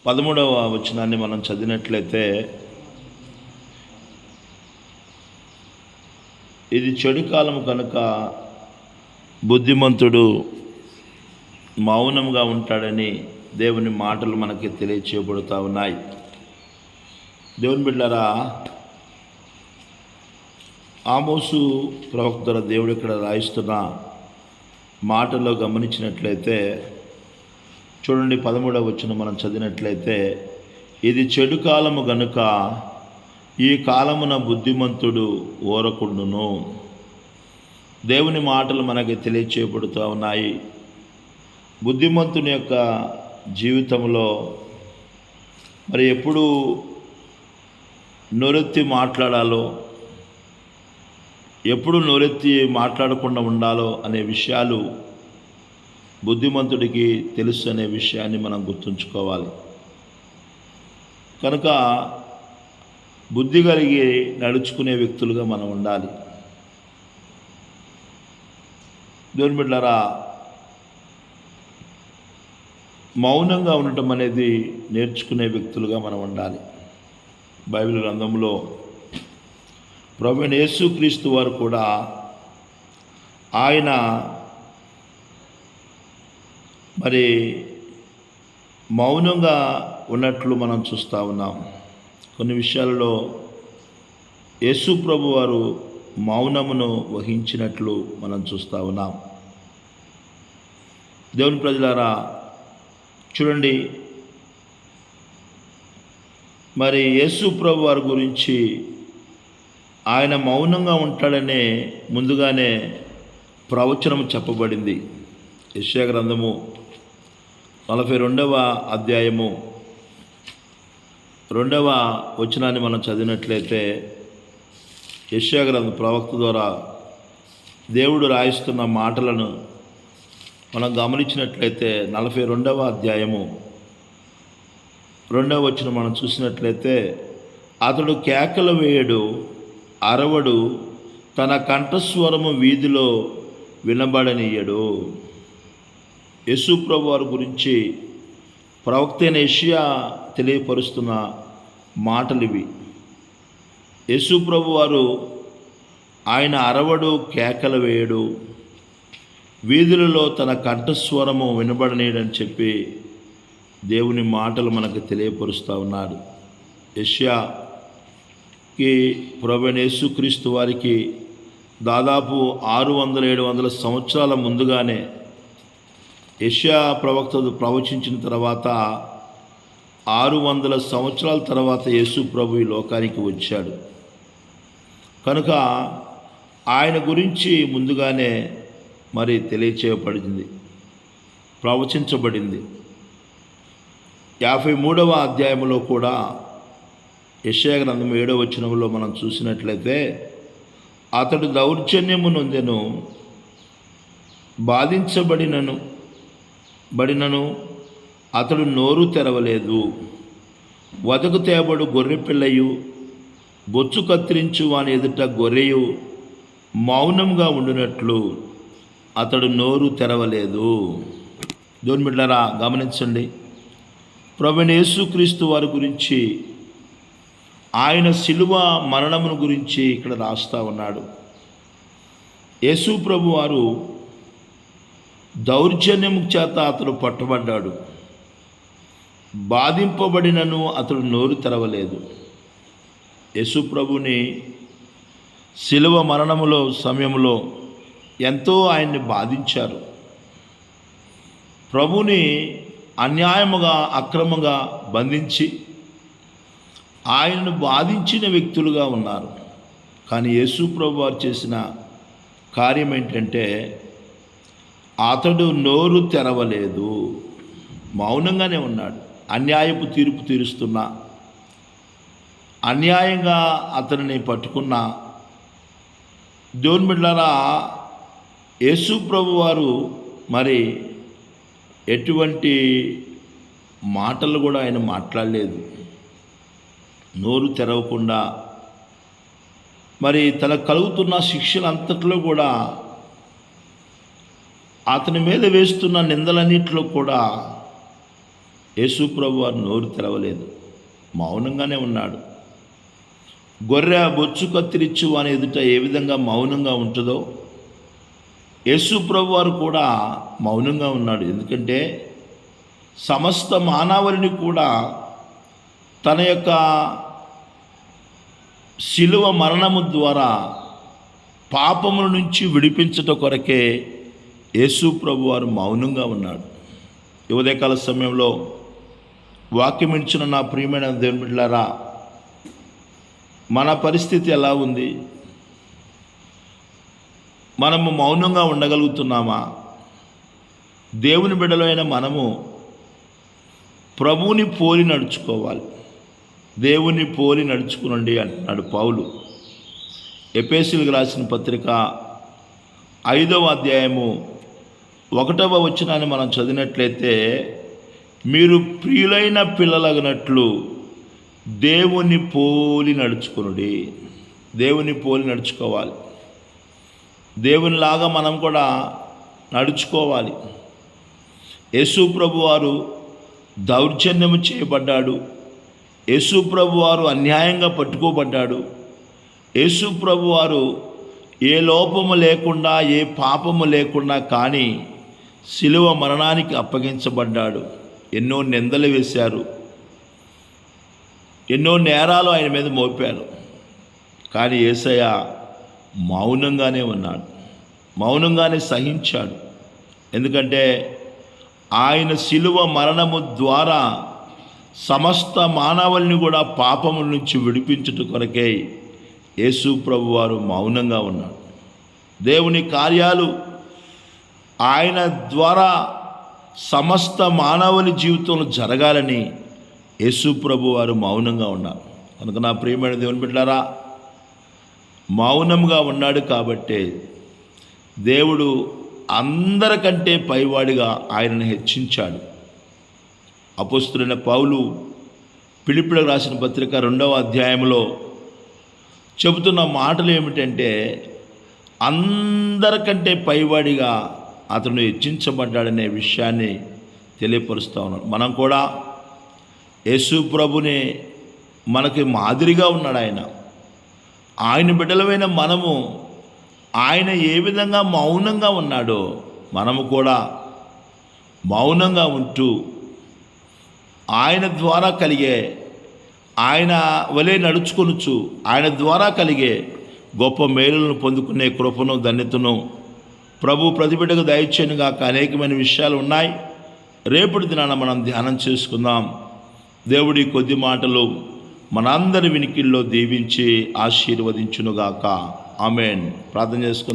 13వ వచనాన్ని మనం చదివినట్లయితే, ఇది చెడు కాలం కనుక బుద్ధిమంతుడు మౌనంగా ఉంటాడని దేవుని మాటలు మనకి తెలియచేయబడుతూ ఉన్నాయి. దేవుని బిడ్డలారా, ఆమోసు ప్రవక్త ద్వారా దేవుడు ఇక్కడ రాయిస్తున్న మాటల్లో గమనించినట్లయితే చూడండి, 13వ వచనం మనం చదివినట్లయితే, ఇది చెడు కాలము గనుక ఈ కాలమున బుద్ధిమంతుడు ఓరకుండును. దేవుని మాటలు మనకి తెలియచేయబడుతూ ఉన్నాయి. బుద్ధిమంతుని యొక్క జీవితంలో మరి ఎప్పుడు నోరెత్తి మాట్లాడాలో, ఎప్పుడు నోరెత్తి మాట్లాడకుండా ఉండాలో అనే విషయాలు బుద్ధిమంతుడికి తెలుసు అనే విషయాన్ని మనం గుర్తుంచుకోవాలి. కనుక బుద్ధి కలిగి నడుచుకునే వ్యక్తులుగా మనం ఉండాలి. దేవుని బిడ్డలారా, మౌనంగా ఉండటం అనేది నేర్చుకునే వ్యక్తులుగా మనం ఉండాలి. బైబిల్ గ్రంథంలో ప్రభువైన యేసుక్రీస్తు వారు కూడా ఆయన మరి మౌనంగా ఉన్నట్లు మనం చూస్తూ ఉన్నాం. కొన్ని విషయాలలో యేసు ప్రభు వారు మౌనమును వహించినట్లు మనం చూస్తూ ఉన్నాం. దేవుని ప్రజలారా, చూడండి, మరి యేసు ప్రభు వారి గురించి ఆయన మౌనంగా ఉంటాడనే ముందుగానే ప్రవచనం చెప్పబడింది. యెషయా గ్రంథము 42వ అధ్యాయము 2వ వచనాన్ని మనం చదివినట్లయితే, యెషయా గ్రంథ ప్రవక్త ద్వారా దేవుడు రాయిస్తున్న మాటలను మనం గమనించినట్లయితే 42వ అధ్యాయము 2వ వచనం మనం చూసినట్లయితే, అతడు కేకలు వేయడు, అరవడు, తన కంఠస్వరము వీధిలో వినబడనీయడు. యేసు ప్రభు వారి గురించి ప్రవక్త అయిన యెషయా తెలియపరుస్తున్న మాటలు ఇవి. యేసు ప్రభు వారు ఆయన అరవడు, కేకలు వేయడు, వీధులలో తన కంఠస్వరము వినబడనీయడని చెప్పి దేవుని మాటలు మనకు తెలియపరుస్తూ ఉన్నాడు. యెషయాకి ప్రభువైన యేసుక్రీస్తు వారికి దాదాపు 600-700 సంవత్సరాల ముందుగానే యెషయా ప్రవక్త ప్రవచించిన తర్వాత 600 సంవత్సరాల తర్వాత యేసు ప్రభు ఈ లోకానికి వచ్చాడు. కనుక ఆయన గురించి ముందుగానే మరి తెలియచేయబడింది, ప్రవచించబడింది. 53వ అధ్యాయంలో కూడా యెషయా గ్రంథం 7వ వచనంలో మనం చూసినట్లయితే, అతడు దౌర్జన్యము నొందెను, బాధించబడినను అతడు నోరు తెరవలేదు. వదకు తేబడు గొర్రె పిల్లయు, బొచ్చు కత్తిరించు వాని ఎదుట గొర్రెయు మౌనంగా ఉండినట్లు అతడు నోరు తెరవలేదు. దేవుని బిడ్డలారా, గమనించండి, ప్రభువైన యేసుక్రీస్తు వారి గురించి, ఆయన శిలువ మరణమును గురించి ఇక్కడ రాస్తా ఉన్నాడు. యేసు ప్రభు వారు దౌర్జన్యము చేత అతడు పట్టబడ్డాడు, బాధింపబడినను అతడు నోరు తెరవలేదు. యేసు ప్రభుని శిలువ మరణములో సమయంలో ఎంతో ఆయన్ని బాధించారు. ప్రభుని అన్యాయముగా, అక్రమంగా బంధించి ఆయనను బాధించిన వ్యక్తులుగా ఉన్నారు. కానీ యేసు ప్రభు వారు చేసిన కార్యం ఏంటంటే, అతడు నోరు తెరవలేదు, మౌనంగానే ఉన్నాడు. అన్యాయపు తీర్పు తీరుస్తున్నా, అన్యాయంగా అతనిని పట్టుకున్న దేవుని బిడ్డలారా, యేసు ప్రభు వారు మరి ఎటువంటి మాటలు కూడా ఆయన మాట్లాడలేదు. నోరు తెరవకుండా మరి తనకు కలుగుతున్న శిక్షలంతట్లో కూడా, అతని మీద వేస్తున్న నిందలన్నింటిలో కూడా యేసు ప్రభు వారు నోరు తెరవలేదు, మౌనంగానే ఉన్నాడు. గొర్రె బొచ్చు కత్తిరిచ్చు అని ఎదుట ఏ విధంగా మౌనంగా ఉంటుందో యేసు ప్రభు వారు కూడా మౌనంగా ఉన్నాడు. ఎందుకంటే సమస్త మానవాళిని కూడా తన యొక్క శిలువ మరణము ద్వారా పాపముల నుంచి విడిపించట కొరకే యేసు ప్రభు వారు మౌనంగా ఉన్నాడు. ఈ ఉదయకాల సమయంలో వాక్యం ఇచ్చిన నా ప్రియమైన దేవుని బిడ్డలారా, మన పరిస్థితి ఎలా ఉంది? మనము మౌనంగా ఉండగలుగుతున్నామా? దేవుని బిడ్డలైన మనము ప్రభువుని పోలి నడుచుకోవాలి. దేవుని పోలి నడుచుకునండి అంటున్నాడు పౌలు. ఎఫెసీయులకు రాసిన పత్రిక 5వ అధ్యాయము 1వ వచనాన్ని మనం చదివినట్లయితే, మీరు ప్రియులైన పిల్లలగినట్లు దేవుని పోలి నడుచుకునుడి. దేవుని పోలి నడుచుకోవాలి. దేవునిలాగా మనం కూడా నడుచుకోవాలి. యేసు ప్రభు వారు దౌర్జన్యము చేయబడ్డాడు. యేసు ప్రభు వారు అన్యాయంగా పట్టుకోబడ్డాడు. యేసు ప్రభు వారు ఏ లోపము లేకుండా, ఏ పాపము లేకుండా కానీ శిలువ మరణానికి అప్పగించబడ్డాడు. ఎన్నో నిందలు వేశారు, ఎన్నో నేరాలు ఆయన మీద మోపారు. కానీ యేసయ్య మౌనంగానే ఉన్నాడు, మౌనంగానే సహించాడు. ఎందుకంటే ఆయన శిలువ మరణము ద్వారా సమస్త మానవాళిని కూడా పాపముల నుంచి విడిపించుట కొరకే యేసు ప్రభు వారు మౌనంగా ఉన్నాడు. దేవుని కార్యాలు ఆయన ద్వారా సమస్త మానవుని జీవితంలో జరగాలని యేసు ప్రభు వారు మౌనంగా ఉన్నారు. కనుక నా ప్రియమైన దేవుని బిడ్డలారా, మౌనంగా ఉన్నాడు కాబట్టే దేవుడు అందరికంటే పైవాడిగా ఆయనను హెచ్చించాడు. అపోస్తలుడైన పౌలు ఫిలిప్పీయులకు రాసిన పత్రిక 2వ అధ్యాయంలో చెబుతున్న మాటలు ఏమిటంటే, అందరికంటే పైవాడిగా అతను హెచ్చించబడ్డాడనే విషయాన్ని తెలియపరుస్తూ ఉన్నాడు. మనం కూడా యేసు ప్రభుని మనకి మాదిరిగా ఉన్నాడు ఆయన. ఆయన బిడ్డలమైన మనము ఆయన ఏ విధంగా మౌనంగా ఉన్నాడో మనము కూడా మౌనంగా ఉంటూ ఆయన ద్వారా కలిగే, ఆయన వలె నడుచుకొనుచు ఆయన ద్వారా కలిగే గొప్ప మేలులను పొందుకునే కృపను ధన్యతను ప్రభు ప్రతి బిడ్డకు దయచేయనుగాక. అనేకమైన విషయాలు ఉన్నాయి, రేపటి దినాన మనం ధ్యానం చేసుకుందాం. దేవుడి కొద్ది మాటలు మనందరి వినికిల్లో దీవించి ఆశీర్వదించునుగాక. ఆమేన్. ప్రార్థన చేసుకుందాం.